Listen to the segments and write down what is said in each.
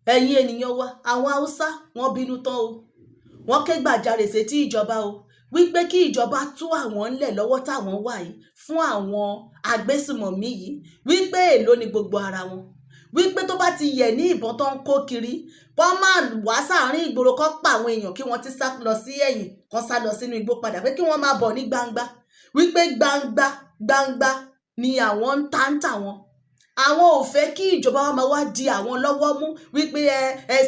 ẹ̀yin ènìyàn wa àwọn Haúsá wọ́n bínú tán o, wọ́n ké gbàjarè sétí ìjọba o wípé kí ìjọba tú àwọn ńlẹ̀ lọ́wọ́ táwọn wà yìí fún àwọn agbésùmọ̀mí yìí, wípé èló ni gbogbo ara wọn, wípé tó bá ti yẹ̀ ní ìbọn tó ń kó kiri wọ́n máa wá sáàárín ìgboro kan pa àwọn èèyàn kí wọ́n ti sá lọ sí ẹ̀yìn kan sá lọ sínú igbó padà, pé kí wọ́n máa bọ̀ ní gbangba, wípé gbangba ni àwọn ń tà wọn. Àwọn ò fẹ́ kí ìjọba wa máa wá di àwọn lọ́wọ́ mú wípé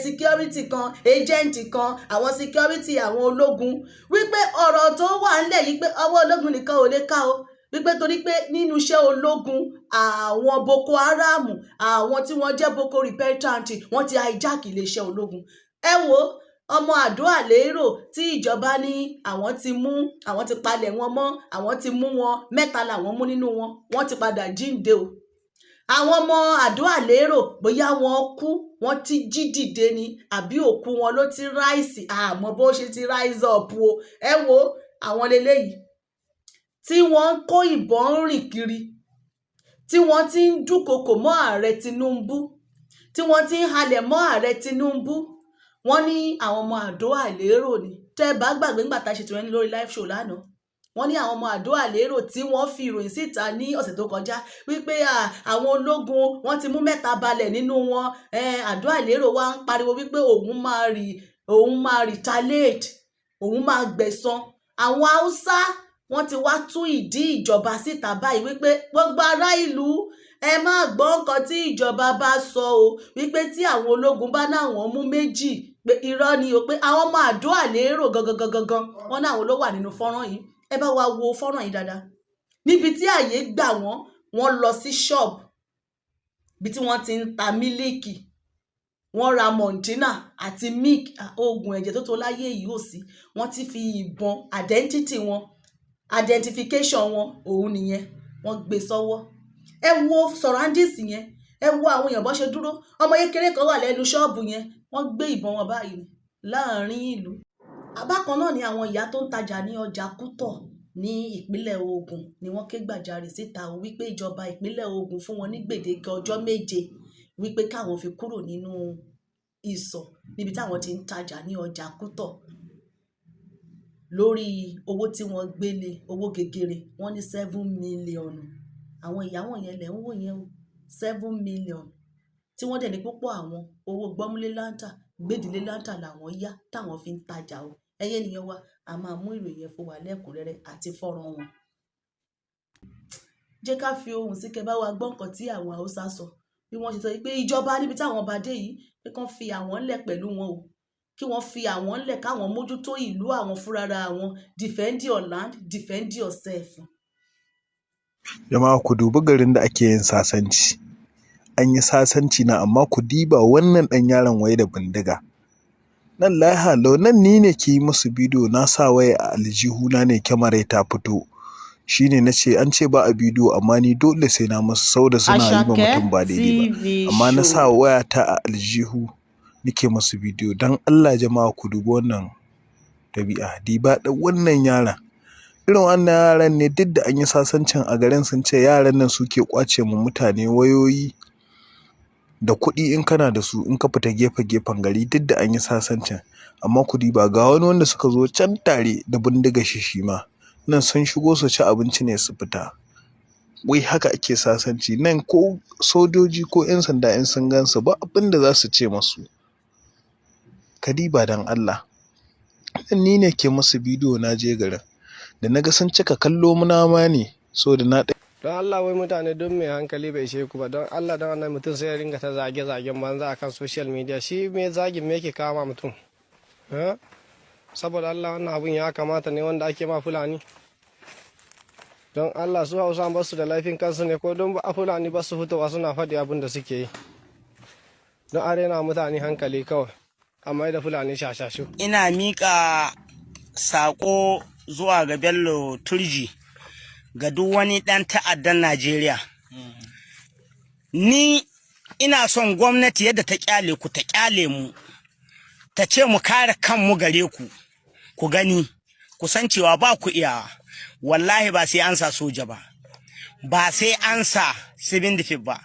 security kan agent kan àwọn security àwọn ológun, wípé ọ̀rọ̀ tó wà ńlẹ̀ yìí pé ọwọ́ ológun nìkan ò lè ká o, wípé torí pé nínú iṣẹ́ ológun àwọn Boko Haram àwọn tí wọ́n jẹ́ Boko repentant wọ́n ti hijack iléeṣẹ́ ológun. Ẹ wo ọmọ Àdó-Àlérò tí ìjọba ní àwọn ti mú, àwọn ti palẹ̀ wọn mọ́, àwọn ti mú wọn, 3 làwọn mú nínú wọn, wọ́n ti padà jíǹde o. Àwọn ọmọ Àdó-Àlérò bóyá wọ́n kú wọ́n ti jí dìde ni àbí òkú wọn ló ti ráìsì, àmọ́ bó ṣe ti rise up o. Ẹ wo àwọn leléyìí tí wọ́n ń kó ìbọn rìn kiri, tí wọ́n ti ń dúnkokò mọ́ ààrẹ Tinubu, tí wọ́n ti ń halẹ̀ mọ́ ààrẹ Tinubu. Wọ́n ní àwọn ọmọ Àdó-Àlérò ni, tẹ́ bá gbàgbé ńgbà tá a ṣe tìrẹ́ni lórí live show lánàá, wọ́n ní àwọn ọmọ Àdó-Àlérò tí wọ́n fi ìròyìn síta ní ọ̀sẹ̀ tó kọjá wípé àwọn ológun wọ́n ti mú 3 balẹ̀ nínú wọn. Àdó-Àlérò wa ń pariwo wípé òun máa retaliate, òun máa gbẹ̀san. Àwọn Haúsá wọ́n ti wá tú ìdí ìjọba síta báyìí wípé gbogbo ará ìlú ẹ má gbọ́ nǹkan tí ìjọba bá sọ o, wípé tí àwọn ológun bá náwọn mú 2 pé irọ́ ni o, pé àwọn ọmọ Àdó-Àlérò gangan wọ́n náà ló wà nínú fọ́nrán yìí. Ẹ bá wa wo fọ́nrán yìí dáadáa, níbi tí àyè gbà wọ́n lọ sí ṣọ́ọ̀bù bí tí wọ́n ti ń ta mílíìkì, wọ́n ra mọ̀ntínà àti milk, oògùn ẹ̀jẹ̀ tó tó láyé yìí ò sí, wọ́n ti fi ìbọn identification wọn òun nìyẹn wọ́n gbé sọ́wọ́. Ẹ wo surroundings yẹn, ẹ wo àwọn èèyàn bó ṣe dúró, ọmọ kékeré kan wà lẹ́nu ṣọ́ọ̀bù yẹn, wọ́n gbé ìbọn wọn báyìí láàrin ìlú. Bákan náà ni àwọn ìyá tó ń tajà ní ọjà Kútọ̀ ní ìpínlẹ̀ Ògùn ni wọ́n ké gbàjarè síta wípé ìjọba ìpínlẹ̀ Ògùn fún wọn ní gbèdéke ọjọ́ 7 wípé káwọn fi kúrò nínú ìsọ̀ níbi táwọn ti ń tajà ní ọjà Kútọ̀ lórí owó tí wọ́n gbélé, owó gegere, wọ́n ní 7 million. Àwọn ìyá wọ̀nyẹn lẹ̀ ń wò yẹn o, 7 million tí wọ́n dẹ̀ ní púpọ̀ àwọn owó gbọ́múlé láńtà gbèdílé láńtà làwọn yá táwọn fi ń tajà o. Ẹyẹ ènìyàn wa a máa mú ìròyìn fún wa lẹ́kùnrẹ́rẹ́ àti fọ́nrán wọn. Jẹ́ ká fi ohùn sí kẹ́ bá wa gbọ́ nǹkan tí àwọn Haúsá sọ, bí wọ́n ṣe sọ pé ìjọba níbi táwọn bá dé yìí pé kán fi àwọn ńlẹ̀ pẹ̀lú wọn o, kí wọ́n fi àwọn ńlẹ̀ káwọn mójútó ìlú àwọn fúnra àwọn, defend your land, defend yourself. Jama'a ku dubi garin da ake yin sasanci, an yi sasanci na amma ku diba wannan ɗan yaron wai da bindiga. Nan laha lau, nan ni ne ke yi musu bidiyo, na sa waya a aljihuna ne kyamara ta fito, shine na ce an ce ba a bidiyo amma ni dole sai na musu saboda suna yi ma mutum ba daidai ba, amma na sa waya ta a aljihu nike musu bidiyo. Dan Allah jama'a ku dubi wannan ɗabi'a, diba da wannan yaron, irin wannan yaran ne duk da an yi sasancin a garin sun ce yaran nan suke kwace mu mutane wayoyi da kuɗi in kana da su in ka fita gefen gari, duk da an yi sasancin. Amma ku diba ga wani wanda suka zo can tare da bindiga shi ma nan sun shigo su ci abinci ne su fita. Wai haka ake sasanci nan, ko sojoji ko 'yan sanda in sun gansu ba abin da za su ce masu. Ka diba dan Allah, ni ne ke musu bidiyo na je garin da naga sun cika kallo muna ma ne so da na don Allah wai mutane don mai hankali bai ishe ku ba, don Allah don wannan mutum sai ya ringa ta zage-zagen banza akan social media. Shi me zagin me yake kama mutum? Saboda Allah wannan abun ya kamata ne wanda ake ma Fulani? Don Allah su Hausa ba su da laifin kansu ne ko don ba Fulani ba su fitowa suna faɗi abin da suke yi? Don arena mutane hankali kawai amma da Fulani shashashu. Ina miƙa saƙo zuwa ga Bello Turji ga duk wani ɗan ta'addan Najeriya. Ni ina son gwamnati yadda ta ƙyale ku ta ƙyale mu, ta ce mu kare kanmu gare ku, ku gani, ku san cewa ba ku iya. Wallahi ba sai an sa soja ba, ba sai an sa civil defense ba,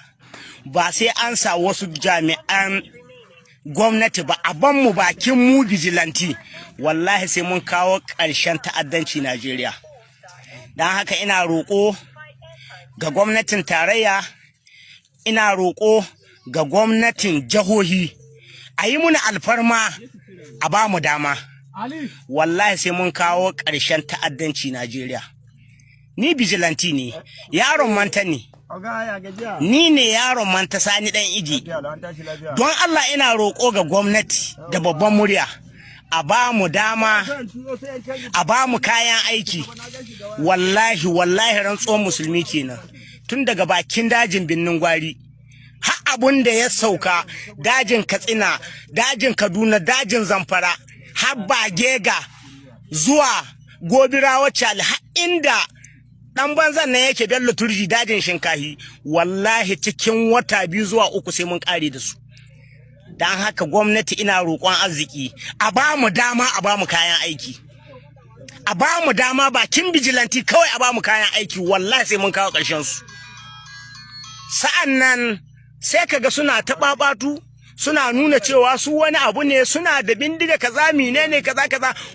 ba sai an sa wasu gwamnati ba a ban mu bakin mu bijilanti wallahi sai mun kawo ƙarshen ta'addanci Najeriya. Don haka ina roƙo ga gwamnatin tarayya, ina roƙo ga gwamnatin jihohi a yi muna alfarma a ba mu dama. Wallahi sai mun kawo ƙarshen ta'addanci Najeriya. Ni bijilanti ne, yaron manta ne. Ni ne yaron manta Sani dan Idi. Don Allah ina roƙo ga gwamnati da babban murya a ba mu dama, a ba mu kayan aiki. Wallahi rantsuwar musulmi kenan. Tun daga bakin dajin Birnin Gwari har abun da ya sauka dajin Katsina, dajin Kaduna, dajin Zamfara har Bagega zuwa Gobirawa Chali har inda dan banzan nan yake Bello Turji dajin Shinkahi, wallahi cikin wata 2 zuwa 3 sai mun kare da su. Dan haka gwamnati ina roƙon arziki a ba mu dama, a ba mu kayan aiki, a ba mu dama bakin bijilanti kawai a ba mu kayan aiki. Wallahi sai mun kawo ƙarshen su. Sa'an nan sai kaga suna taɓaɓatu, suna nuna cewa su wani abu ne, suna da bindiga kaza menene kaza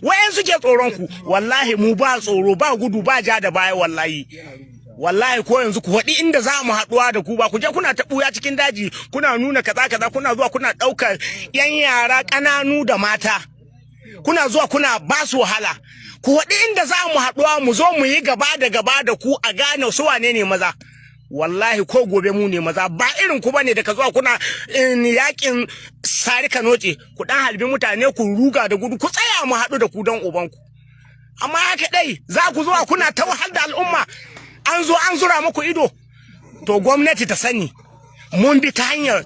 wayan suke tsoron ku. Wallahi mu ba tsoro, ba gudu, ba ja da baya. Wallahi ko yanzu ku faɗi inda za mu haɗuwa da ku, ba ku je kuna ta ɓuya cikin daji kuna nuna kaza kuna zuwa kuna ɗaukar yan yara ƙananu da mata, kuna zuwa kuna ba su wahala. Ku faɗi inda za mu haɗuwa mu zo mu yi gaba da ku a gane su wane ne maza. Wallahi ko gobe mu ne maza, ba irin ku bane da ka zuwa kuna yakin sari ka noce ku dan halbi mutane ku ruga da gudu. Ku tsaya mu haɗu da ku dan ubanku. Amma haka dai za ku zuwa kuna ta wahal da al'umma, an zo an zura muku ido. To gwamnati ta sani mun bi ta hanyar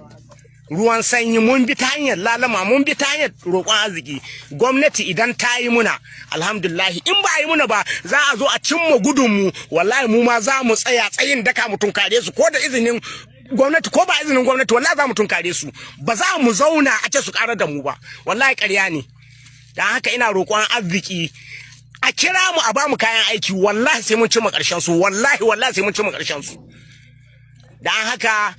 ruwan sanyi, mun bi ta hanyar lalama, mun bi ta hanyar roƙon arziki. Gwamnati idan ta yi muna alhamdulillahi, in ba yi muna ba za a zo a cimma gudunmu. Wallahi mu ma za mu tsaya tsayin daka mu tunkare su, ko da izinin gwamnati ko ba izinin gwamnati. Wallahi za mu tunkare su, ba za mu zauna a ce su ƙara da mu ba. Wallahi ƙarya ne. Dan haka ina roƙon arziki a kira mu a ba mu kayan aiki. Wallahi sai mun cimma ƙarshen su. Wallahi sai mun cimma ƙarshen su. Dan haka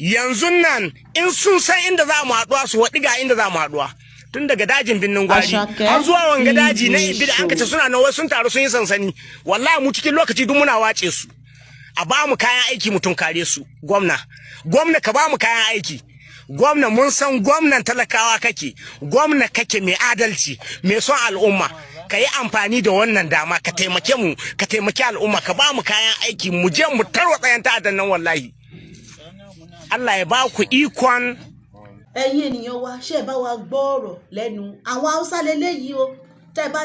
yanzu nan in sun san inda za mu haɗuwa su waɗi ga inda za mu haɗuwa. Tun daga dajin Birnin Gwari an zuwa wanga daji na Ibi da an kace suna nan, sun taru sun yi sansani. Wallahi mu cikin lokaci duk muna wace su. A ba mu kayan aiki mu tunkare su. Gwamna ka ba mu kayan aiki. Gwamna mun san gwamnan talakawa kake, gwamna kake mai adalci, mai son al'umma. Ka yi amfani da wannan dama ka taimake mu, ka taimaki al'umma, ka ba mu kayan aiki mu je mu tarwatsa yan ta'addan nan. Wallahi Allah ya ba ku ikon. Ẹ̀yin ènìyàn wa, ṣé ẹ bá wa gbọ́ ọ̀rọ̀ lẹ́nu àwọn Haúsá lélẹ́yìí o.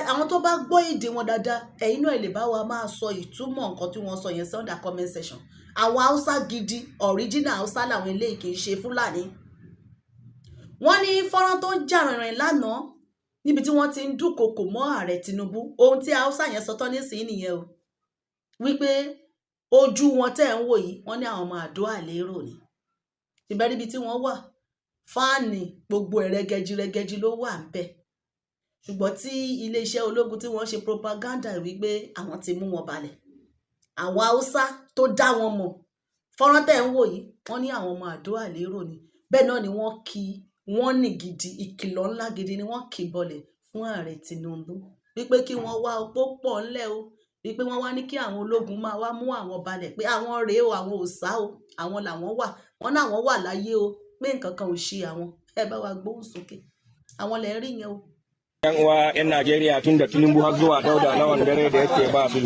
Àwọn tó bá gbọ́ èdè wọn dáadáa, ẹ̀yin náà lè bá wa máa sọ ìtumọ̀ nǹkan tí wọ́n sọ yẹn sí under comment section. Àwọn Haúsá gidi, original Haúsá làwọn eléyìí, kì í ṣe Fúlàní. Wọ́n ní fọ́nrán tó ń jà rìnrìn lánàá níbi tí wọ́n ti ń dúnkokò mọ́ ààrẹ Tinubu. Ohun tí Haúsá yẹn sọ tán nísìnyí nìyẹn o, wípé ojú wọn tẹ́ ń wò yìí, wọ́n ní àwọn ọmọ Àdó Àlérò ni. Ìbẹ̀rẹ̀ ibi tí wọ́n wà, fáànì gbogbo ẹ̀rẹ́gẹ́jì ló wà ń bẹ̀. Ṣùgbọ́n tí iléeṣẹ́ ológun tí wọ́n ṣe propaganda wípé àwọn ti mú wọn balẹ̀. Àwọn Haúsá tó dá wọn mọ̀, fọ́nrán tẹ́ ń wò yìí, wọ́n ní àwọn ọmọ Àdó Àlérò ni. Bẹ́ẹ̀ náà ni wọ́n ní gidi, ìkìlọ̀ ńlá gidi ni wọ́n kì bọlẹ̀ fún ààrẹ Tinubu wípé kí wọ́n wá opó pọ̀ ńlẹ̀ o, wípé wọ́n wá ní kí àwọn ológun máa wá mú àwọn balẹ̀, pé àwọn rèé o, àwọn ò sá o, àwọn làwọn wà, wọ́n náà wọ́n wà láyé o, pé nǹkan kan ò ṣe àwọn. Ẹ bá wa gbóhùn sókè, àwọn lè rí yẹn o. Yan uwa 'yan Najeriya tun da Tinubu har zuwa Dauda Lawan dare da yake ba su.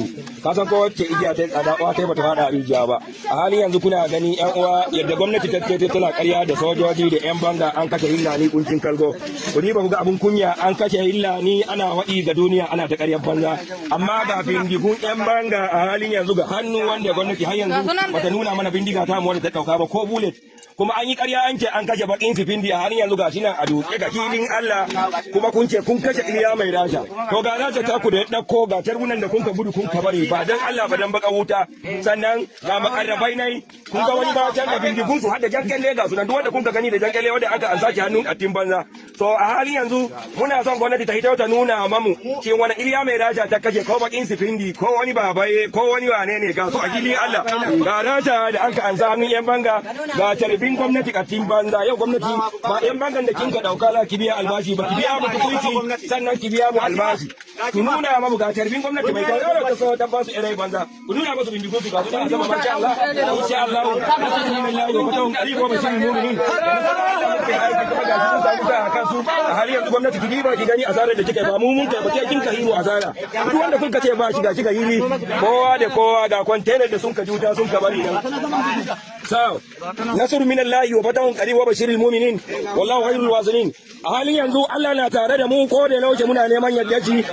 Ka san ko wacce igiya ta tsada uwa ta bata fada rijiya ba. A halin yanzu kuna gani 'yan uwa yadda gwamnati ta ce tana ƙarya da sojoji da 'yan banga an kashe Hillani kuncin kalgo. Ku ba ku ga abun kunya, an kashe Hillani ana waɗi ga duniya ana ta ƙaryar banza. Amma ga bindigun 'yan banga a halin yanzu ga hannu wanda gwamnati har yanzu bata nuna mana bindiga ta mu wanda ta ɗauka ba ko bullet. Kuma an yi ƙarya an ce an kashe bakin sifindi a halin yanzu ga shi nan a duke ga filin Allah, kuma kun ce kun kashe Iliya mai rasha. To ga rasha ta ku da ya ɗauko ga tarbunan da kun ka gudu kun ka bari ba dan Allah ba dan baka wuta. Sannan ga makarrabai nai kun ga wani ba can da bindigun su har da jankalle ga su nan, duk wanda kun ka gani da jankalle wanda aka an sake hannun attin banza. so a halin yanzu muna son gwamnati ta hito ta nuna mamu ce wani iliya mai raja ta kashe ko bakin sifindi ko wani babaye ko wani wane ne ga su a gili Allah ga raja da an ka ansa hannun yan banga ga tarbin gwamnati katin banza yau gwamnati ba yan bangan da kinka dauka za ki biya albashi ba ki biya mu kuɗi sannan ki biya mu albashi ku nuna mamu ga tarbin gwamnati mai kawo ta so ta ba su irai banza ku nuna musu bindigo su ga su ta zama masha Allah insha Allah alhamdulillah wa fatawun qaribo bashin mu'minin a hali yanzu gwamnati ki diba ki gani asarar da kika ba mu mun kai ba sai kin kai mu asara duk wanda kun kace ba shi ga shiga yiri kowa da kowa ga container da sun ka juta sun ka bari nan so nasru min Allah wa fatahun qarib wa bashiril mu'minin wallahu khairul wazinin a halin yanzu Allah na tare da mu ko da lauke muna neman yadda ci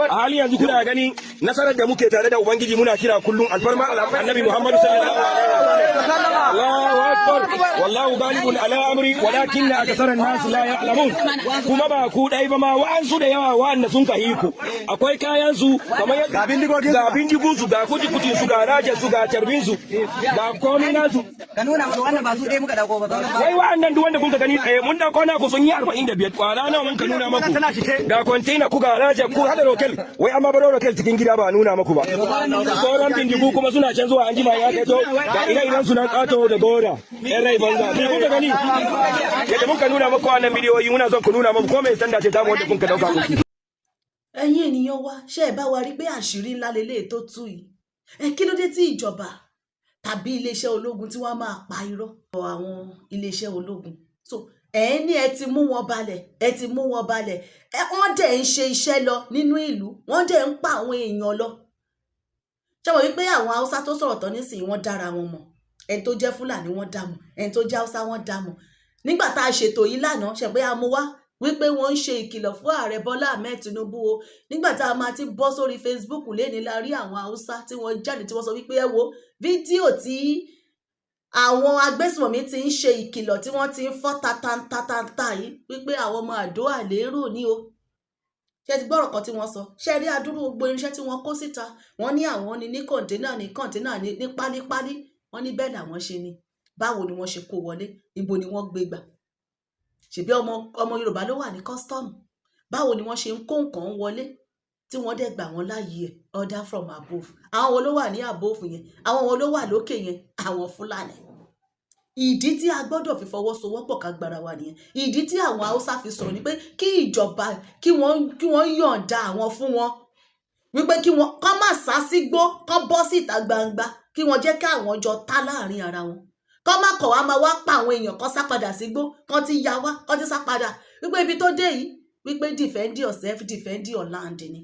a halin yanzu kuna gani nasarar da muke tare da ubangiji muna kira kullum alfarma annabi Muhammad sallallahu alaihi wasallam Allahu akbar wallahu ghalibun ala amri walakin akthara an-nas la ya'lamun kuma ba ku dai ba ma wa'ansu da yawa wa'anda sun kahi ku akwai kayan su kamar ga bindigun su ga kutin su ga rajar su ga tarbin su ga komai nasu ka nuna musu wannan ba su dai muka dauko ba wai wa'annan duk wanda kun ka gani mun dauko na ku sun yi 45 kwara nawa mun ka nuna maku ga container ku ga rajar ku hada rokel wai amma baro rokel cikin gida ba nuna maku ba sauran bindigu kuma suna can zuwa anjima ya kai to ga ire-iren su na kato da gora yan rai banza me kuka gani yadda muka nuna maku wannan bidiyoyi muna son ku nuna maku ko mai sanda ce tamu wanda kun ka dauka muku. ẹ̀yin ènìyàn wa ṣé ẹ bá wa rí pé àṣírí ńlá lélẹ́ẹ̀ tó tú yìí kí ló dé tí ìjọba tàbí iléeṣẹ́ ológun tí wọ́n máa pa irọ́ àwọn iléeṣẹ́ ológun so ní ẹ ti mú wọn balẹ̀ wọ́n dẹ̀ ń ṣe iṣẹ́ lọ nínú ìlú wọ́n dẹ̀ ń pa àwọn èèyàn lọ ṣé wọ́n wípé àwọn haúsá tó sọ̀rọ̀ tán nísìnyí wọ́n dára wọn mọ̀ ẹni tó jẹ́ fúlàní wọ́n dá mọ̀ ẹni tó jẹ́ haúsá wọ́n dá mọ̀ nígbà tá a ṣètò yìí lánàá ṣe pé a mú wá wípé wọ́n ń ṣe ìkìlọ̀ fún ààrẹ Bọ́lá Ahmed Tinubu o nígbà tá a máa ti bọ́ sórí Facebook léni la rí àwọn haúsá tí wọ́n jáde tí wọ́n sọ wípé ẹ wo fídíò tí àwọn agbésùnmọ̀mí ti ń ṣe ìkìlọ̀ tí wọ́n ti ń fọ́ tatanta yìí wípé àwọn ọmọ àdó àlérò ní o ṣe ti gbọ́rọ̀ kan tí wọ́n sọ ṣe rí adúrú gbogbo irinṣẹ́ tí wọ́n kó síta wọ́n ní àwọn ní kọ̀ǹténà ní pálípálí wọ́n ní bẹ́ẹ̀ làwọn ṣe ni báwo ni wọ́n ṣe kó wọlé ibo ni wọ́n gbé gbà ṣebí ọmọ Yorùbá ló wà ní kọ́sítọ́ọ̀mù báwo ni wọ́n ṣe ń kó nǹkan wọlé tí wọ́n dẹ̀ gbà wọ́n láàyè ẹ̀ order from above àwọn wo ló wà ní above yẹn àwọn wo ló wà lókè yẹn àwọn Fúlàní ìdí tí a gbọ́dọ̀ fi fọwọ́sowọ́pọ̀ ká gbára wa nìyẹn ìdí tí àwọn Haúsá fi sọ̀rọ̀ ni pé kí ìjọba kí wọ́n yọ̀ǹda àwọn fún wọn wípé kí wọ́n kọ́ má sá sígbó kọ́ bọ́ síta gbangba kí wọ́n jẹ́ kí àwọn jọ tá láàrin ara wọn kọ́ má kọ̀ wá máa wá pa àwọn èèyàn kan sá padà sígbó kan ti ya wá kan ti sá padà wípé ibi tó dé yìí wípé defend yourself defend your land ni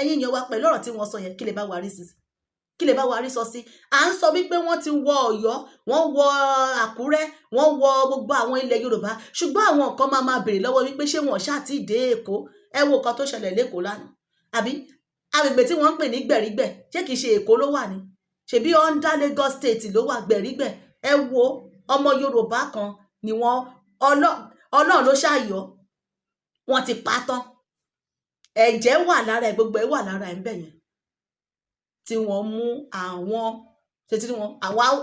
ẹ̀yin èèyàn wa pẹ̀lú ọ̀rọ̀ tí wọ́n sọ yẹn kí lè bá wa rí sọ sí à ń sọ wípé wọ́n ti wọ Ọ̀yọ́ wọ́n wọ Àkúrẹ́ wọ́n wọ gbogbo àwọn ilẹ̀ Yorùbá ṣùgbọ́n àwọn kan máa béèrè lọ́wọ́ wípé ṣé wọ́n ṣáà ti dé Èkó ẹ wo kan tó ṣẹlẹ̀ lẹ́kọ̀ọ́ lánàá àbí agbègbè tí wọ́n ń pè ní Gbẹ̀rígbẹ̀ ṣé kìí ṣe Èkó ló wà ní ṣebí under Lagos State ló wà Gbẹ̀rígbẹ̀ ẹ wo ọmọ Yorùbá kan ni wọ́n Ọlọ́run ló ṣàyọ̀ wọ́n ti pa tán ẹ̀jẹ̀ wà lára ẹ̀ gbogbo ẹ̀ wà lára ẹ̀ ń bẹ̀ yẹn tí wọ́n mú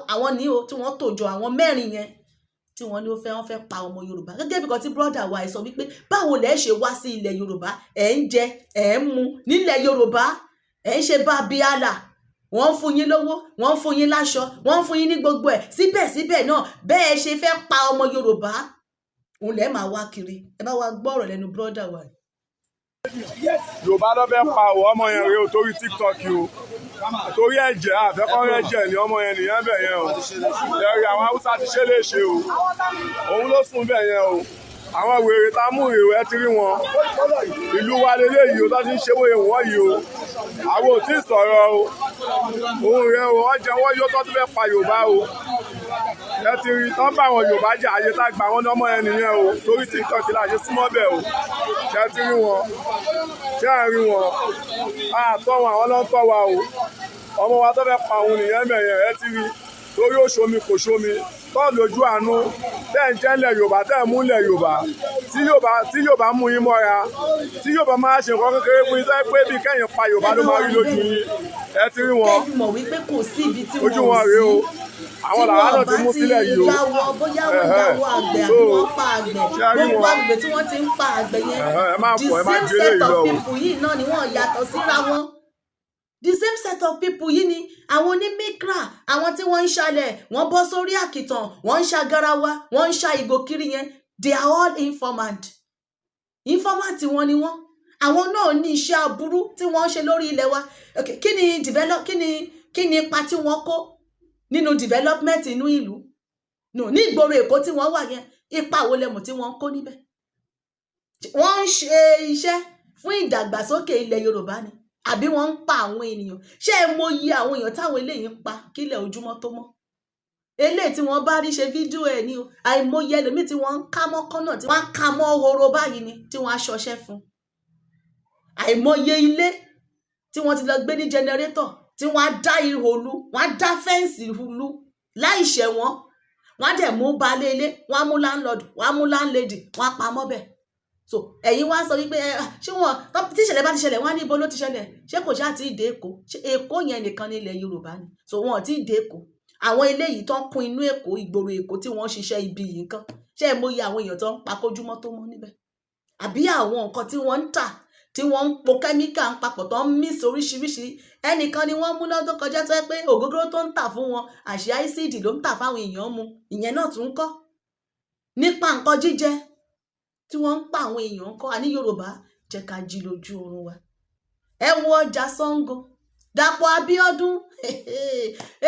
àwọn ní o tí wọ́n tòjọ àwọn mẹ́rin yẹn tí wọ́n ní wọ́n fẹ́ pa ọmọ Yorùbá gẹ́gẹ́ bí kan tí brọ́dà wa ẹ̀ sọ wípé báwo lẹ̀ ṣe wá sí ilẹ̀ Yorùbá ẹ̀ ń jẹ ẹ̀ ń mu nílẹ̀ Yorùbá ẹ̀ ń ṣe bá bíálà wọ́n fún yín lówó wọ́n fún yín láṣọ wọ́n fún yín ní gbogbo ẹ̀ síbẹ̀síbẹ̀ náà bẹ́ẹ̀ ṣe fẹ́ pa ọmọ Yorùbá òun lẹ́ẹ̀ máa wá kiri ẹ bá wa gbọ́ ọ̀rọ̀ lẹ́nu brọ́dà wa. Yorùbá ló fẹ́ pa ọmọ yẹn rí o torí TikTok o torí ẹ̀jẹ̀ àfẹ́kọ́rẹ́ ẹ̀jẹ̀ ni ọmọ yẹn nìyẹn bẹ̀ yẹn o ẹ̀rí àwọn Haúsá ti ṣe léṣe o òun ló sùn bẹ̀ yẹn o àwọn wèrè tá a mú ìrèwé ẹ ti rí wọn ìlú wa lélẹ́yìí o tó ti ń ṣe wòye wọ́n yìí o àwọn ò tí ì sọ̀rọ̀ o òun rẹ o ọjà wọn yóò tó fẹ́ pa Yorùbá o ẹ ti rí tán bá àwọn Yorùbá jà ayé tá a gbà wọn lọ́mọ yẹn nìyẹn o torí TikTok ti láṣẹ súnmọ́ bẹ̀ o ṣe ti rí wọn ṣe à ń rí wọn àtọ́ wọn àwọn ló ń tọ́ wa o ọmọ wa tó fẹ́ pa òun nìyẹn bẹ̀yẹn ẹ ti rí torí ó ṣomi kò ṣomi tọ́ọ̀ lójú àánú tẹ́ ń jẹ́ ńlẹ̀ Yorùbá tẹ́ ń mú ńlẹ̀ Yorùbá tí Yorùbá mú yín mọ́ra tí Yorùbá máa ṣe nǹkan kékeré fún yín sẹ́ pé bí kẹ́yìn pa Yorùbá ló máa rí lójú yín ẹ ti rí wọn ojú wọn rèé o àwọn làwọn náà ti mú sílẹ̀ yìí o. yàwọ̀ bóyá wọ́n yàwọ̀ àgbẹ̀ àbí wọ́n pa àgbẹ̀ gbogbo àgbẹ̀ tí wọ́n ti ń pa àgbẹ̀ yẹn the same set of people yìí náà ni wọ́n yàtọ̀ síra wọn. The same set of people yìí ni àwọn onímíkra àwọn tí wọ́n ń ṣalẹ̀ wọ́n bọ́ sórí àkìtàn wọ́n ń ṣa garawa wọ́n ń ṣa ìgò kiri yẹn they are all informant wọn ni wọ́n àwọn náà ní iṣẹ́ aburú tí wọ́n ń ṣe lórí ilẹ̀ wa kí ni ipa tí wọ́n kó nínú development inú ìlú ní ìgboro Èkó tí wọ́n wà yẹn ipa wo lẹ́mọ̀ tí wọ́n ń kó níbẹ̀ wọ́n ń ṣe iṣẹ́ fún ìdàgbàsókè ilẹ̀ Yorùbá ni àbí wọ́n ń pa àwọn ènìyàn ṣé ẹ mọyì àwọn èèyàn táwọn eléyìí ń pa kílẹ̀ ojúmọ́ tó mọ́ eléyìí tí wọ́n bá rí ṣe fídíò ẹ̀ ní o àìmọye ẹlòmíì tí wọ́n ń ká mọ́ kọ́nà tí wọ́n á ká mọ́ horo báyìí ni tí wọ́n á ṣọṣẹ́ fún àìmọye ilé tí wọ́n ti lọ gbé ní jẹnẹrétọ̀ tí wọ́n á dá ihò lu wọ́n á dá fẹ́ǹsì lu láì ṣẹ̀ wọ́n á dẹ̀ mú baálé ilé wọ́n á mú láńlọ́ọ̀dù wọ́n á mú láńlẹ́dì wọ́n á pa mọ́ bẹ̀ so ẹ̀yin wá sọ wípé ṣé wọn tí ìṣẹ̀lẹ̀ bá ti ṣẹlẹ̀ wọ́n á ní ibo ló ti ṣẹlẹ̀ ṣé kò ṣáà ti dé Èkó ṣé Èkó yẹn nìkan ní ilẹ̀ Yorùbá ni so wọn ò tí ì dé Èkó àwọn eléyìí tó ń kún inú Èkó ìgboro Èkó tí wọ́n ń ṣiṣẹ́ ibi yìí nǹkan ṣé ẹ mọyì àwọn èèyàn tó ń pa kójúmọ́ tó mọ́ níbẹ̀ àbí àwọn nǹkan tí wọ́n ń tà tí wọ́n ń po kẹ́míkà ń papọ̀ tó ń mix oríṣiríṣi ẹnìkan ni wọ́n mú lọ́dún kọjá tó yẹ pé ògógóró tó ń tà fún wọn àṣì àìsíìdì ló ń tà fáwọn èèyàn mu ìyẹn náà tún ń kọ́ nípa nǹkan jíjẹ tí wọ́n ń pa àwọn èèyàn kọ́ àní Yorùbá jẹ́ ká jí lójú oorun wa ẹ wo ọjà Ṣàngó Dàpọ̀ Abíọ́dún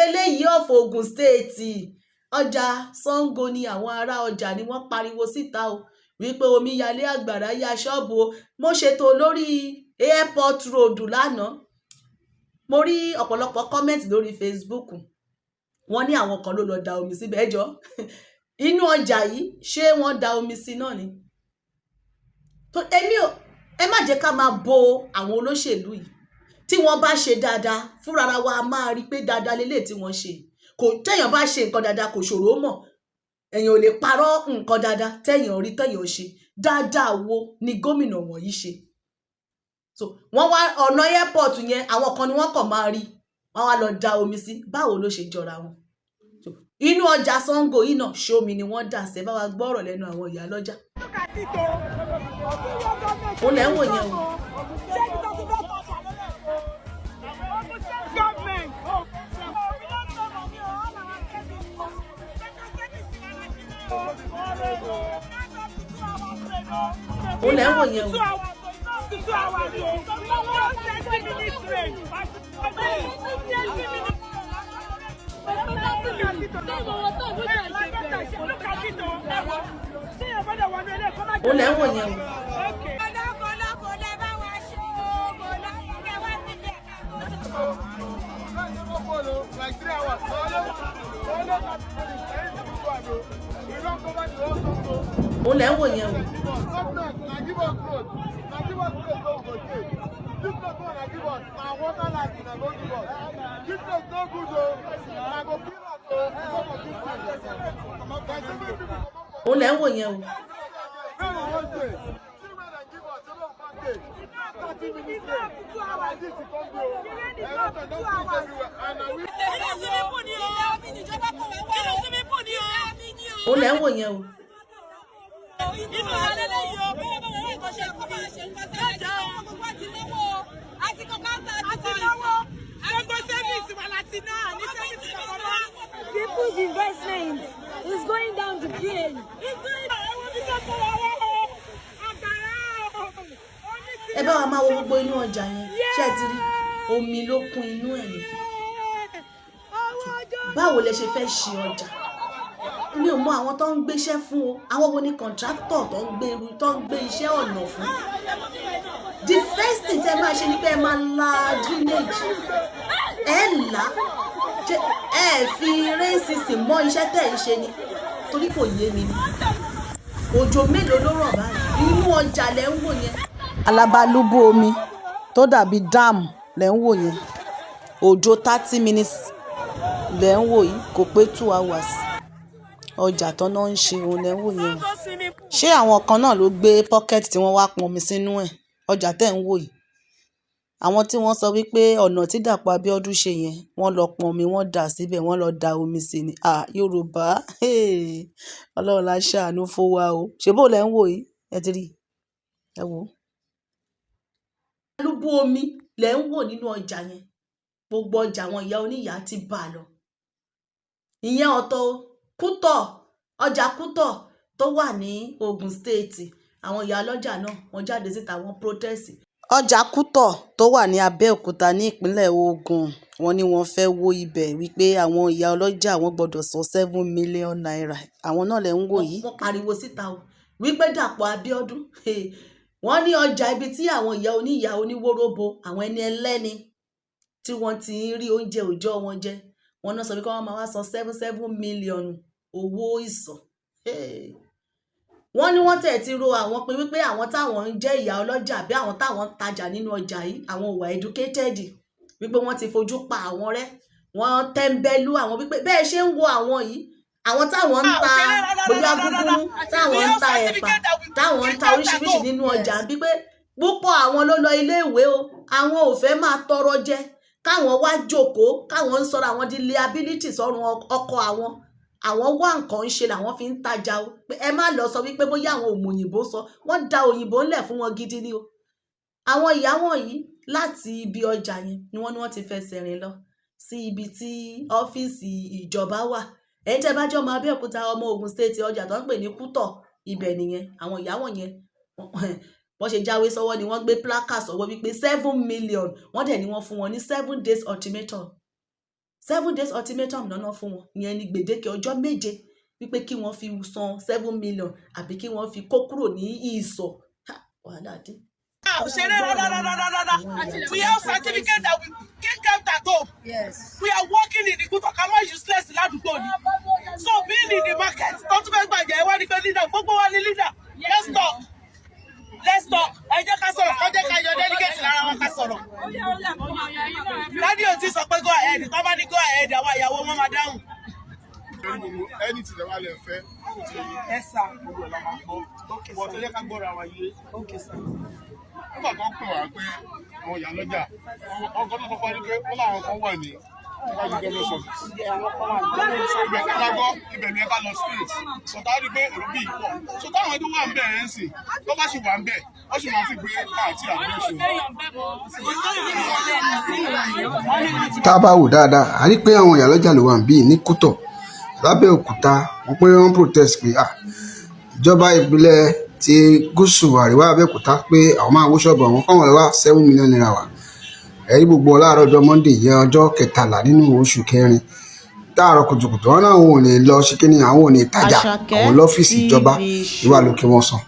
eléyìí of Ogun State ọjà Ṣàngó ni àwọn ará ọjà ni wọ́n pariwo síta o wípé omíyalé àgbàrá ya ṣọ́ọ̀bù o mo ṣètò lórí airport road lánàá mo rí ọ̀pọ̀lọpọ̀ comment lórí Facebook wọ́n ní àwọn kan ló lọ da omi síbẹ̀ ẹjọ́ inú ọjà yìí ṣé wọ́n da omi sí náà ni ẹ má jẹ́ ká máa bo àwọn olóṣèlú yìí tí wọ́n bá ṣe dáadáa fúnra wa máa rí pé dáadáa lélẹ̀ tí wọ́n ṣe kò téèyàn bá ṣe nǹkan dáadáa kò ṣòro mọ̀ èèyàn ò lè parọ́ nǹkan dáadáa téèyàn rí téèyàn ṣe dáadáa wo ni gómìnà wọ̀nyí ṣe so wọ́n wá ọ̀nà airport yẹn àwọn kan ni wọ́n kàn máa rí wọ́n wá lọ da omi sí báwo ló ṣe jọra wọn so inú ọjà Ṣàngó yìí náà ṣómi ni wọ́n dà sí ẹ bá wa gbọ́rọ̀ lẹ́nu àwọn ìyá lọ́jà ó lẹ́ ń wò yẹn o. ó lẹ́ ń wò yẹn o. ó lẹ́ ń wò yẹn o. ó lẹ́ ń wò yẹn o. ó lẹ́ ń wò yẹn o. ó lẹ́ ń wò yẹn o. inú alẹ́ lẹ́yìn o bẹ́ẹ̀ bẹ́ẹ̀ lẹ́yìn tó ṣe kó máa ṣe nǹkan tẹ́lẹ̀ jẹ́ o gbogbo àti lọ́wọ́ àti kọ́kọ́ àti lọ́wọ́ gbogbo sẹ́fíìsì wà láti náà ní sẹ́fíìsì kọ́kọ́ náà. People's investment is going down the drain. ẹ bá wa máa wo gbogbo inú ọjà yẹn ṣé ẹ ti rí omi ló kún inú ẹ̀ ni báwo lẹ ṣe fẹ́ ṣe ọjà mi ò mọ àwọn tó ń gbéṣẹ́ fún o àwọn wo ni contractor tó ń gbé iṣẹ́ ọ̀nà fún the first thing tẹ́ máa ṣe ni pé ẹ máa la drainage ẹ là ẹ fi rẹ́ǹsìsì mọ́ iṣẹ́ tẹ́ ẹ ṣe ni torí kò yé mi ni òjò mélòó ló rọ̀ báyìí inú ọjà lẹ ń wò yẹn alábàlúbú omi tó dàbí dam lẹ ń wò yẹn òjò 30 minutes lẹ ń wò yìí kò pé 2 hours ọjà tán náà ń ṣe òun lẹ ń wò yẹn ṣé àwọn kan náà ló gbé pocket tí wọ́n wá pọn omi sínú ẹ̀ ọjà tẹ́ ń wò yìí àwọn tí wọ́n sọ wípé ọ̀nà tí Dàpọ̀ Abíọ́dún ṣe yẹn wọ́n lọ pọn omi wọ́n dà síbẹ̀ wọ́n lọ da omi sí ni Yorùbá Ọlọ́run la ṣàánú fún wa o ṣebó lẹ ń wò yìí ẹ ti rí ẹ wò. alúbú omi lẹ ń wò nínú ọjà yẹn gbogbo ọjà àwọn ìyá oníyàá ti bà lọ ìyẹn ọ̀tọ̀ Kútọ̀ ọjà Kútọ̀ tó wà ní Ògùn State àwọn ìyá ọlọ́jà náà wọ́n jáde síta wọ́n protest. ọjà Kútọ̀ tó wà ní Abẹ́òkúta ní ìpínlẹ̀ Ògùn wọ́n ní wọ́n fẹ́ wó ibẹ̀ wípé àwọn ìyá ọlọ́jà wọ́n gbọ́dọ̀ san 7 million naira àwọn náà lẹ ń wò yìí. wọ́n pariwo síta o wípé Dàpọ̀ Abíọ́dún wọ́n ní ọjà ibi tí àwọn ìyá oníyàá oníwóróbo àwọn ẹni ẹlẹ́ni tí wọ́n ti ń rí oúnjẹ òòjọ́ wọn jẹ wọ́n náà sọ wípé wọ́n máa wá san 7 million owó ìsọ̀. wọ́n ní wọ́n tẹ̀ ti ro àwọn pin wípé àwọn táwọn ń jẹ́ ìyá ọlọ́jà bí àwọn táwọn ń tajà nínú ọjà yìí àwọn ò wà educated wípé wọ́n ti fojú pa àwọn rẹ́ wọ́n tẹ́ńbẹ́lú àwọn wípé bẹ́ẹ̀ ṣe ń wo àwọn yìí àwọn táwọn ń ta bóyá gúgúrú táwọn ń ta ẹ̀pà táwọn ń ta oríṣiríṣi nínú ọjà wípé púpọ̀ àwọn ló lọ ilé ìwé o àwọn ò fẹ́ máa tọrọ jẹ káwọn wá jókòó káwọn ń sọ̀rọ̀ àwọn di liability sọ́run ọkọ àwọn wá nǹkan ń ṣe làwọn fi ń tajà o pé ẹ má lọ sọ wípé bóyá àwọn òmò òyìnbó sọ wọ́n da òyìnbó ńlẹ̀ fún wọn gidi ni o. àwọn ìyá wọ̀nyí láti ibi ọjà yẹn ni wọ́n ti fẹsẹ̀ rìn lọ sí ibi tí ọ́fíìsì ìjọba wà ẹ̀yin tẹ́ bá jẹ́ ọmọ Abẹ́òkúta ọmọ Ògùn State ọjà tó ń pè ní Kútọ̀ ibẹ̀ nìyẹn àwọn ìyá wọ̀nyẹn wọ́n ṣe jáwé sọ́wọ́ ni wọ́n gbé placard sọ́wọ́ wípé 7 million wọ́n dẹ̀ ni wọ́n fún wọn ní 7 days ultimatum 7 days ultimatum lọ́nà fún wọn ìyẹn ni gbèdéke ọjọ́ 7 wípé kí wọ́n fi san 7 million àbí kí wọ́n fi kó kúrò ní ìsọ̀ wàhálà dé. We have certificate that we kick out at home. Yes. We are working in the Kútọ̀ ká má useless ládùúgbò ni. So being in the market tó tún fẹ́ gbàjẹ́ ẹ wá ní pé leader gbogbo wa ni leader. Let's talk. Ẹ jẹ́ ká sọ̀rọ̀ kọ́ jẹ́ ká yọ delegate lára wa ká sọ̀rọ̀. Dádì ò ti sọ pé go ahead tó bá ní go ahead àwọn ìyàwó wọn máa dáhùn. ẹni tí ìjọba lè fẹ́ Ẹ sà. gbogbo ẹ̀ la máa gbọ́ wọ́n tó yẹ ká gbọ́ra wa yé nígbà tó ń pè wá pé àwọn ìyá lọ́jà ọkọ̀ tó sọ fún wa ní pé ó láwọn kan wà ní iwájú government office ibẹ̀ ká gbọ́ ibẹ̀ ni ẹ ká lọ straight sọ̀tà rí pé èrò bí ìpọ̀ sọ̀tà àwọn tó wà ń bẹ̀ ẹ̀ ń sìn tó bá sì wà ń bẹ̀ ó sì máa fi gbé káàtì àdúróṣe. tá a bá wò dáadáa a rí pé àwọn ìyá lọ́jà ló wà ń bí ní Kútọ̀ l'Ábẹ́òkúta wọ́n pé wọ́n protest pé ìjọba ìbílẹ̀ ti gúúsù àríwá Abẹ́òkúta pé àwọn máa wó ṣọ́ọ̀bù àwọn kọ́wọ́n lè wá 7 million naira wá ẹ̀rí gbogbo láàárọ̀ ọjọ́ Monday yẹn ọjọ́ 13 nínú oṣù kẹrin táàrọ̀ kùtùkùtù wọn náà wọn ò ní lọ sí kíní àwọn ò ní tajà àwọn lọ́fíìsì ìjọba ìwà lókè wọn sàn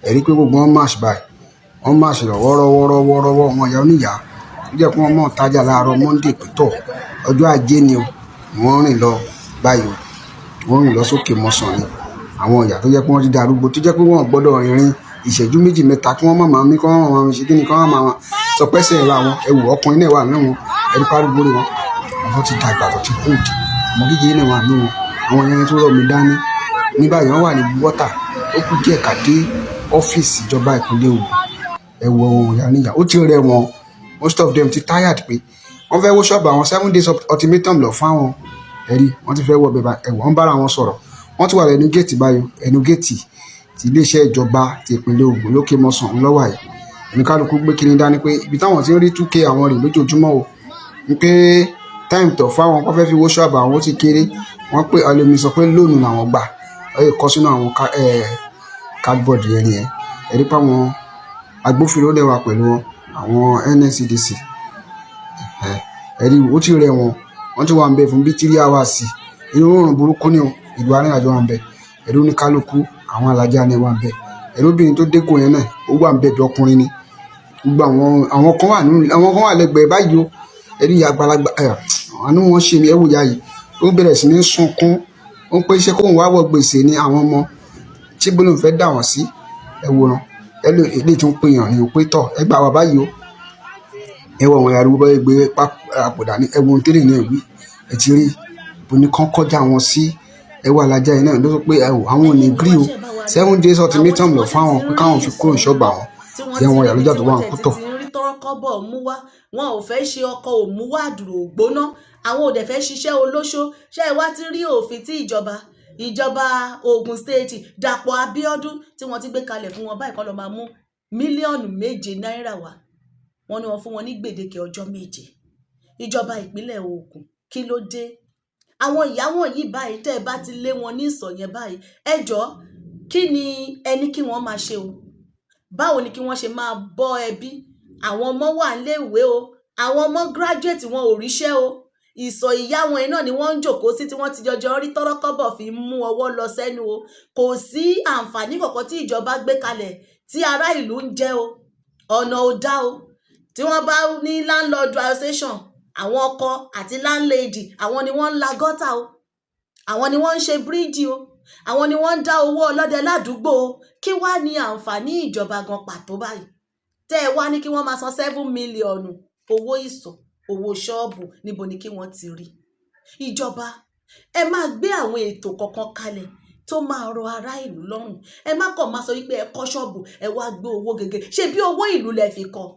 ẹ̀rí pé gbogbo wọn máàṣì báyìí wọn máàṣì lọ wọ́rọ́wọ́ wọn ìyá oníyà ó jẹ́ pé wọ́n mọ̀ tajà láàárọ̀ Monday pẹ̀tọ̀ ọjọ́ ajé ni wọ́n rìn lọ báyìí wọ́n rìn lọ sókè mọ́sàn ni àwọn ìyá tó jẹ́ pé wọ́n ti darúgbó tó jẹ́ pé wọ́n gbọ́dọ̀ rìnrìn ìṣẹ́jú 2-3 kí wọ́n má máa mí kí wọ́n má máa ṣe kíni kí wọ́n má máa sọ pẹ́sẹ̀ ra wọn ẹwù ọkùnrin náà wà nínú wọn ẹni párúgbó rẹ wọn àwọn ti dàgbà tó ti kú ìdí ọmọ kékeré náà wà nínú wọn àwọn ẹni tó rọ mi dání ní báyìí wọ́n wà ní wọ́tà ó kú díẹ̀ ká dé ọ́fíìsì ìjọba ìpínlẹ̀ Ògùn ẹwù ọ̀hún ìyá níyà ó ti rẹ wọn most of them ti tired pé wọ́n fẹ́ wó ṣọ́ọ̀bù àwọn 7 days ultimatum lọ fáwọn ẹ̀rí wọ́n ti fẹ́ wọ bẹ̀bà ẹ̀wọ̀ wọ́n bára wọn sọ̀rọ̀ wọ́n ti wà lẹ́nu géètì báyìí ẹnu géètì ti iléeṣẹ́ ìjọba ti ìpínlẹ̀ Ògùn lókè mọ́sàn lọ́wọ́ yìí oníkálukú gbé kiri dání pé ibi táwọn ti ń rí 2k àwọn rè lójoojúmọ́ o ní pé táìmù tó fáwọn kọ́ fẹ́ fi wó ṣọ́ọ̀bù àwọn ti kéré wọ́n pé ọlẹ́mi sọ pé lónìí làwọn gbà ọyẹ kọ́ sínú àwọn cardboard yẹn nìyẹn ẹ̀rí pa àwọn agbófinró lẹ́wà pẹ̀lú wọn àwọn NSCDC ẹ̀rí ó ti rẹ̀ wọ́n ti wà ń bẹ fún bí 3 hours inú oòrùn burúkú ni ìlú arìnrìnàjò wà ń bẹ ẹ̀rú ní kálukú àwọn alájà ni wà ń bẹ ẹ̀rú obìnrin tó dégò yẹn náà ó wà ń bẹ bí ọkùnrin ni gbogbo àwọn kan wà lẹ́gbẹ̀ẹ́ báyìí o ẹ̀rí àgbàlagbà àánú wọn ṣe ni ẹ̀wù ya yìí ó bẹ̀rẹ̀ sí ní sunkún ó ń pé iṣẹ́ kóun wá wọ gbèsè ní àwọn ọmọ tí bólú fẹ́ dà wọ́n sí ẹ̀wòrán ilé tó ń pè yàn ní òpé tọ̀ ẹ gbà wá báyìí o ẹ̀wọ̀ wọn yàrá gbogbo gbé àpòdà ní ẹ̀wọ̀n tẹ́lẹ̀ náà wí ẹ ti rí bóni kan kọjá wọn sí ẹwà alájà yìí náà ló sọ pé àwọn ò ní gírí o 7 days ultimatum lọ fáwọn pé káwọn fi kúrò ìṣọ́gbà wọn ìyá wọn yàrá lójà tó wà ń Kútọ̀. wọn ò fẹ́ ṣe ọkọ òmùwàdùrò ògbóná, àwọn ò dẹ̀ fẹ́ ṣiṣẹ́ olóṣó. Ṣé ẹ wá ti rí òfin tí ìjọba Ògùn state Dàpọ̀ Abíọ́dún tí wọ́n ti gbé kalẹ̀ fún wọn báyìí kọ́ lọ máa mú mílíọ̀nù 7 náírà wá. Wọ́n ní wọ́n fún wọn ní gbèdéke ọjọ́ 7. Ìjọba ìpínlẹ̀ Ògùn kí ló dé? Àwọn ìyá wọ̀nyí báyìí tẹ́ ẹ bá ti lé wọn ní ìsọ̀ yẹn báyìí, ẹ jọ̀ọ́ kí ni ẹni kí wọ́n máa ṣe o? Báwo ni kí wọ́n ṣe máa bọ́ ẹbí? Àwọn ọmọ wà nílé ìwé o, àwọn ọmọ graduate wọn ò ríṣẹ́ o, ìsọ̀ ìyá wọn iná ni wọ́n ń jókòó sí tí wọ́n ti jọjọ rí tọ́rọ́kọ́bọ̀ fi mú ọwọ́ lọ sẹ́nu o. Kò sí àǹfààní kankan tí ìjọba gbé kalẹ̀ tí ará ìlú ń jẹ o. Ọ̀nà ò dá o. Tí wọ́n bá ní landlord association, àwọn ọkọ àti landlady àwọn ni wọ́n ń la gọ́tà o, àwọn ni wọ́n ń ṣe bíríìjì o, àwọn ni wọ́n ń dá owó ọlọ́dẹ ládùúgbò o. Kí wá ní àǹfààní ìjọba gan pàtó báyìí? Tẹ́ ẹ wá ní kí wọ́n máa san 7 mílíọ̀nù owó ìsọ̀, owó ṣọ́ọ̀bù, níbo ni kí wọ́n ti rí? Ìjọba ẹ máa gbé àwọn ètò kọ̀ọ̀kan kalẹ̀ tó máa rọ ará ìlú lọ́rùn. Ẹ má kàn máa sọ wípé ẹ kọ́ ṣọ́ọ̀bù ẹ wá gbé owó gègé. Ṣé bí owó ìlú lẹ fi kọ́?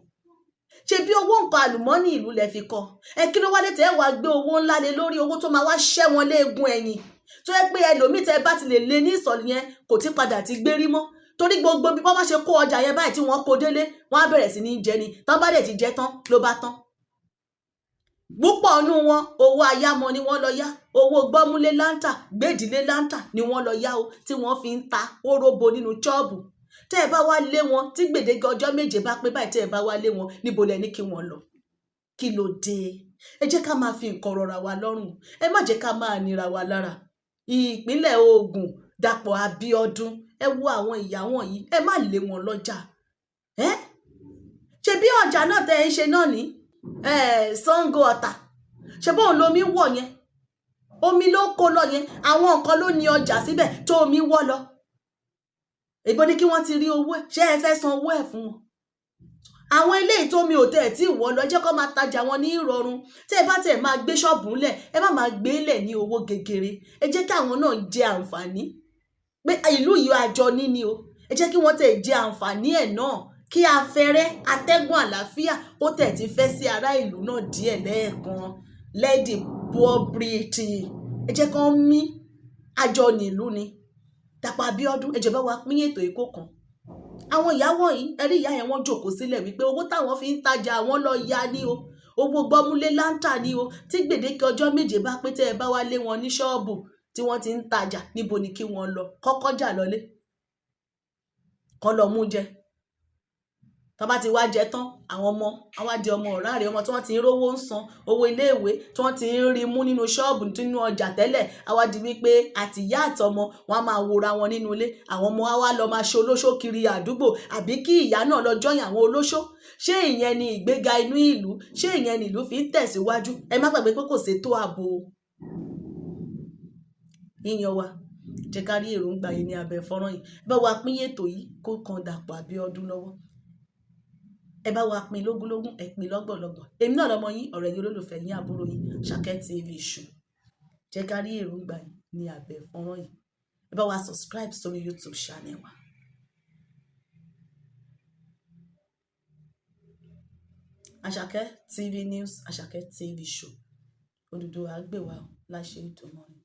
Ṣé bí owó nǹkan àlùmọ́ọ́nì ìlú lẹ fi kọ́? Ẹ kí ló wá dé tẹ́ ẹ wá gbé owó ńlá lé lórí, owó tó máa wá ṣẹ́ wọn léegun ẹ̀yìn, tó yẹ pé ẹlòmíì tẹ́ bá ti lè lé ní ìsọ̀ yẹn kò tí padà ti gbérí mọ́. Torí gbogbo bí wọ́n bá ṣe kó ọjà yẹn báyìí tí wọ́n kó délé, wọ́n á bẹ̀rẹ̀ sí ní jẹ ni. Tán bá dẹ̀ ti jẹ tán ló bá tán. Púpọ̀ nínú wọn owó ayámọ ni wọ́n lọ yá, owó gbọ́múlé láńtà gbèdílé láńtà ni wọ́n lọ yá o, tí wọ́n fi ń ta óróbo nínú ṣọ́ọ̀bù. Tẹ́ ẹ bá wá lé wọn tí gbèdéke ọjọ́ 7 bá pé báyìí, tẹ́ ẹ bá wá lé wọn, níbo lẹ ní kí wọ́n lọ? Kí ló dé? Ẹ jẹ́ ká máa fi nǹkan rọra wa lọ́rùn, ẹ má jẹ́ ká máa nira wa lára. Ìpínlẹ̀ Ògùn Dàpọ̀ Abíọ́dún, ẹ wo àwọn ìyá wọ̀nyí, ẹ má lé wọn lọ́jà. Ṣé bí ọjà náà tẹ́ ẹ ń ṣe náà ní Sango Ọ̀tà, ṣe bóun lomi wọ̀ yẹn, omi ló kó lọ yẹn, àwọn nǹkan ló ní ọjà síbẹ̀ tó omi wọ́ lọ. Èbó ni kí wọ́n ti rí owó ẹ̀? Ṣé ẹ fẹ́ san owó ẹ̀ fún wọn? Àwọn eléyìí tó mi ò tẹ̀ tí ìwọ lọ jẹ́ kó máa tajà wọn ní ìrọ̀rùn. Tẹ́ ẹ bá tẹ̀ máa gbé ṣọ́ọ̀bù ńlẹ̀, ẹ má máa gbé lẹ̀ ní owó gegere. Ẹ jẹ́ kí àwọn náà jẹ àǹfààní pé ìlú yìí àjọ níní o. Ẹ jẹ́ kí wọ́n tẹ̀ jẹ àǹfààní ẹ̀ náà, kí afẹ́rẹ́ atẹ́gùn àlàáfíà ó tẹ̀ ti fẹ́ sí ará ìlú náà díẹ̀ lẹ́ẹ̀kan. Let the poor breathe. Ẹ jẹ́ kán mí, àjọ nílùú ni. Dàpọ̀ Abíọ́dún, ẹ jọ̀ọ́ bá wa pín ètò ìkó kan. Àwọn ìyá wọ̀nyí, ẹ rí ìyá yẹn wọ́n jókòó sílẹ̀ wípé owó táwọn fi ń tajà àwọn lọ ya ní o, owó gbọ́múlé láńtà ní o, tí gbèdéke ọjọ́ 7 bá pé tẹ́ ẹ bá wá lé wọn ní ṣọ́ọ̀bù tí wọ́n ti ń tajà, níbo ni kí wọ́n lọ? Kọ́kọ́ jà lọlé, kọ́ lọ mú jẹ. Tọ́ bá ti wá jẹ tán, àwọn ọmọ àwa di ọmọ ọ̀rá rẹ̀, ọmọ tí wọ́n ti ń rówó ń san owó iléèwé tí wọ́n ti ń rí mú nínú ṣọ́ọ̀bù nínú ọjà tẹ́lẹ̀, àwa di wípé àtìyá àtọmọ wọn á máa wòra wọn nínú ilé. Àwọn ọmọ wa wá lọ máa ṣe olóṣó kiri àdúgbò, àbí kí ìyá náà lọ jọyìn àwọn olóṣó. Ṣé ìyẹn ni ìgbéga inú ìlú? Ṣé ìyẹn ni ìlú fi ń tẹ̀síwájú? Ẹ má gbàgbé pé kò ṣètò ààbò. Yíyan wa jẹ́ ká rí èròǹgbà yìí ní abẹ́ fọ́nrán yìí. Ẹ bá wa pín ètò yìí kó kan Dàpọ̀ Abíọ́dún lọ́wọ́. Ẹ bá wa pín lógúnlógún, ẹ pín lọ́gbọ̀lọ́gbọ̀. Èmi náà lọmọ yín, ọ̀rẹ́ yín, olólùfẹ́ yín, àbúrò yín, Àṣàkẹ́ TV Show. Jẹ́ ká rí èròǹgbà yìí ní abẹ́ fọ́nrán yìí. Ẹ bá wa subscribe sórí YouTube channel wa. Àṣàkẹ́ TV News, Àṣàkẹ́ TV Show. Odùduwà á gbè wá láṣẹ Èdùmàrè.